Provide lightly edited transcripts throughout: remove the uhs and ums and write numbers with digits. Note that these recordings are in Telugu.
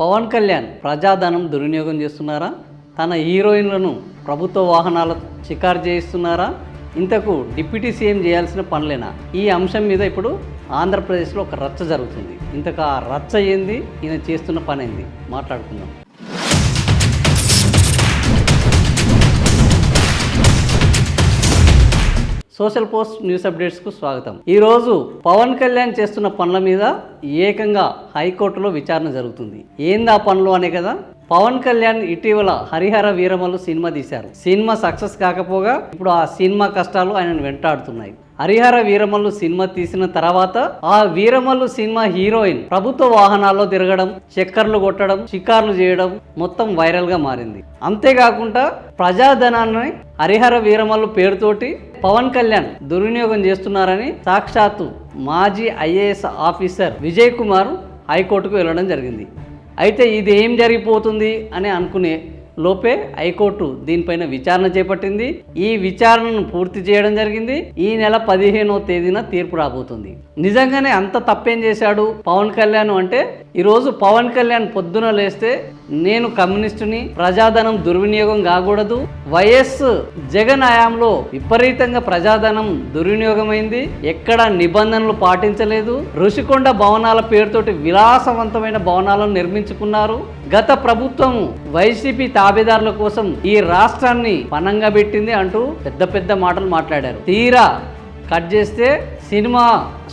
పవన్ కళ్యాణ్ ప్రజాధనం దుర్వినియోగం చేస్తున్నారా? తన హీరోయిన్లను ప్రభుత్వ వాహనాల షికారు చేయిస్తున్నారా? ఇంతకు డిప్యూటీ సీఎం చేయాల్సిన పనులేనా? ఈ అంశం మీద ఇప్పుడు ఆంధ్రప్రదేశ్లో ఒక రచ్చ జరుగుతుంది. ఇంతకు ఆ రచ్చ ఏంది, ఈయన చేస్తున్న పని ఏంది మాట్లాడుకుందాం. సోషల్ పోస్ట్ న్యూస్ అప్డేట్స్కు స్వాగతం. ఈరోజు పవన్ కళ్యాణ్ చేస్తున్న పనుల మీద ఏకంగా హైకోర్టులో విచారణ జరుగుతుంది. ఏంది ఆ పనులు అనే కదా. పవన్ కళ్యాణ్ ఇటీవల హరిహర వీరమల్లు సినిమా తీశారు. సినిమా సక్సెస్ కాకపోగా ఇప్పుడు ఆ సినిమా కష్టాలు ఆయనను వెంటాడుతున్నాయి. హరిహర వీరమల్లు సినిమా తీసిన తర్వాత ఆ వీరమల్లు సినిమా హీరోయిన్ ప్రభుత్వ వాహనాల్లో తిరగడం, చక్కర్లు కొట్టడం, షికార్లు చేయడం మొత్తం వైరల్ గా మారింది. అంతేకాకుండా ప్రజాధనాన్ని హరిహర వీరమల్లు పేరుతోటి పవన్ కళ్యాణ్ దుర్వినియోగం చేస్తున్నారని సాక్షాత్తు మాజీ ఐఏఎస్ ఆఫీసర్ విజయ్ కుమార్ హైకోర్టుకు వెళ్ళడం జరిగింది. అయితే ఇది ఏం జరిగిపోతుంది అని అనుకునే లోపే హైకోర్టు దీనిపైన విచారణ చేపట్టింది. ఈ విచారణను పూర్తి చేయడం జరిగింది. ఈ నెల 15వ తేదీన తీర్పు రాబోతుంది. నిజంగానే అంత తప్పేం చేశాడు పవన్ కళ్యాణ్ అంటే, ఈరోజు పవన్ కళ్యాణ్ పొద్దున లేస్తే నేను కమ్యూనిస్టుని, ప్రజాధనం దుర్వినియోగం కాకూడదు, వైఎస్ జగన్ హయాంలో విపరీతంగా ప్రజాధనం దుర్వినియోగమైంది, ఎక్కడ నిబంధనలు పాటించలేదు, ఋషికొండ భవనాల పేరుతోటి విలాసవంతమైన భవనాలను నిర్మించుకున్నారు, గత ప్రభుత్వం వైసీపీ తాబేదారుల కోసం ఈ రాష్ట్రాన్ని పణంగా పెట్టింది అంటూ పెద్ద పెద్ద మాటలు మాట్లాడారు. తీరా కట్ చేస్తే సినిమా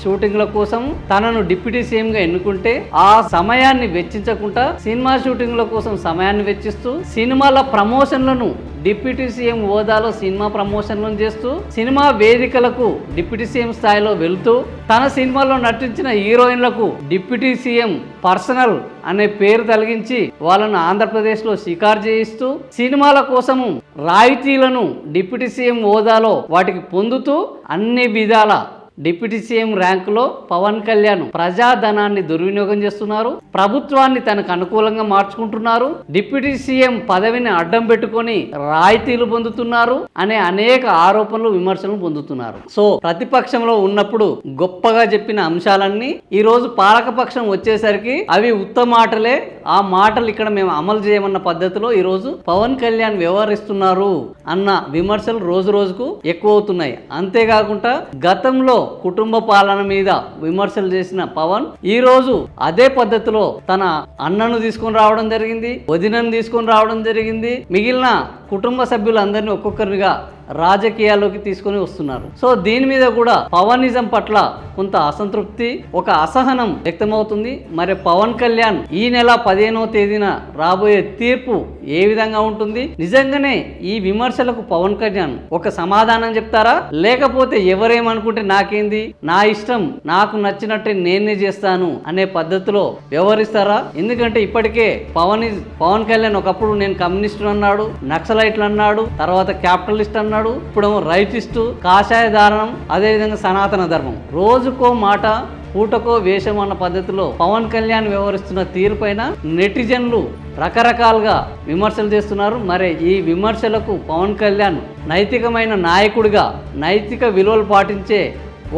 షూటింగ్ల కోసం తనను డిప్యూటీ సీఎంగా ఎన్నుకుంటే ఆ సమయాన్ని వెచ్చించకుండా సినిమా షూటింగ్ల కోసం సమయాన్ని వెచ్చిస్తూ సినిమాల ప్రమోషన్లను డిప్యూటీ సీఎం హోదాలో సినిమా ప్రమోషన్లను చేస్తూ సినిమా వేదికలకు డిప్యూటీ సీఎం స్థాయిలో వెళ్తూ తన సినిమాలో నటించిన హీరోయిన్లకు డిప్యూటీ సీఎం పర్సనల్ అనే పేరు తొలగించి వాళ్ళను ఆంధ్రప్రదేశ్లో షికారు చేయిస్తూ సినిమాల కోసము రాయితీలను డిప్యూటీ సీఎం హోదాలో వాటికి పొందుతూ అన్ని విధాల డిప్యూటీ సీఎం ర్యాంకులో పవన్ కళ్యాణ్ ప్రజాధనాన్ని దుర్వినియోగం చేస్తున్నారు, ప్రభుత్వాన్ని తనకు అనుకూలంగా మార్చుకుంటున్నారు, డిప్యూటీ సీఎం పదవిని అడ్డం పెట్టుకొని రాయితీలు పొందుతున్నారు అనే అనేక ఆరోపణలు, విమర్శలు పొందుతున్నారు. సో ప్రతిపక్షంలో ఉన్నప్పుడు గొప్పగా చెప్పిన అంశాలన్నీ ఈ రోజు పాలకపక్షం వచ్చేసరికి అవి ఉత్త మాటలే. ఆ మాటలు ఇక్కడ మేము అమలు చేయమన్న పద్ధతిలో ఈ రోజు పవన్ కళ్యాణ్ వ్యవహరిస్తున్నారు అన్న విమర్శలు రోజు రోజుకు ఎక్కువ అవుతున్నాయి. అంతేకాకుండా గతంలో కుటుంబ పాలన మీద విమర్శలు చేసిన పవన్ ఈ రోజు అదే పద్ధతిలో తన అన్నను తీసుకొని రావడం జరిగింది, వదినను తీసుకొని రావడం జరిగింది, మిగిలిన కుటుంబ సభ్యులందరినీ ఒక్కొక్కరిగా రాజకీయాల్లోకి తీసుకొని వస్తున్నారు. సో దీని మీద కూడా పవనిజం పట్ల కొంత అసంతృప్తి, ఒక అసహనం వ్యక్తమవుతుంది. మరి పవన్ కళ్యాణ్ ఈ నెల 15వ తేదీన రాబోయే తీర్పు ఏ విధంగా ఉంటుంది? నిజంగానే ఈ విమర్శలకు పవన్ కళ్యాణ్ ఒక సమాధానం చెప్తారా, లేకపోతే ఎవరేమనుకుంటే నాకేంది, నా ఇష్టం, నాకు నచ్చినట్టే నేనే చేస్తాను అనే పద్ధతిలో వ్యవహరిస్తారా? ఎందుకంటే ఇప్పటికే పవన్ కళ్యాణ్ ఒకప్పుడు నేను కమ్యూనిస్టు అన్నాడు, నక్సలైట్లు అన్నాడు, తర్వాత క్యాపిటలిస్ట్ అన్నాడు, ఇప్పుడు రైటిస్టు, కాషాయ ధారణం, అదేవిధంగా సనాతన ధర్మం, రోజుకో మాట పూటకో వేషం అన్న పద్ధతిలో పవన్ కళ్యాణ్ వ్యవహరిస్తున్న తీరు పైన నెటిజన్లు రకరకాలుగా విమర్శలు చేస్తున్నారు. మరి ఈ విమర్శలకు పవన్ కళ్యాణ్ నైతికమైన నాయకుడిగా, నైతిక విలువలు పాటించే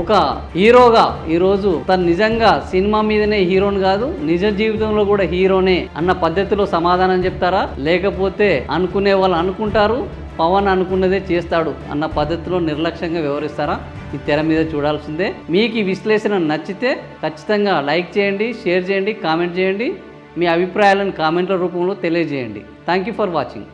ఒక హీరోగా ఈరోజు తను నిజంగా సినిమా మీదనే హీరోని కాదు, నిజ జీవితంలో కూడా హీరోనే అన్న పద్ధతిలో సమాధానం చెప్తారా, లేకపోతే అనుకునే వాళ్ళు అనుకుంటారు పవన్ అనుకున్నదే చేస్తాడు అన్న పద్ధతిలో నిర్లక్ష్యంగా వ్యవహరిస్తారా? ఈ తెర మీద చూడాల్సిందే. మీకు ఈ విశ్లేషణ నచ్చితే ఖచ్చితంగా లైక్ చేయండి, షేర్ చేయండి, కామెంట్ చేయండి, మీ అభిప్రాయాలను కామెంట్ల రూపంలో తెలియజేయండి. Thank you for watching.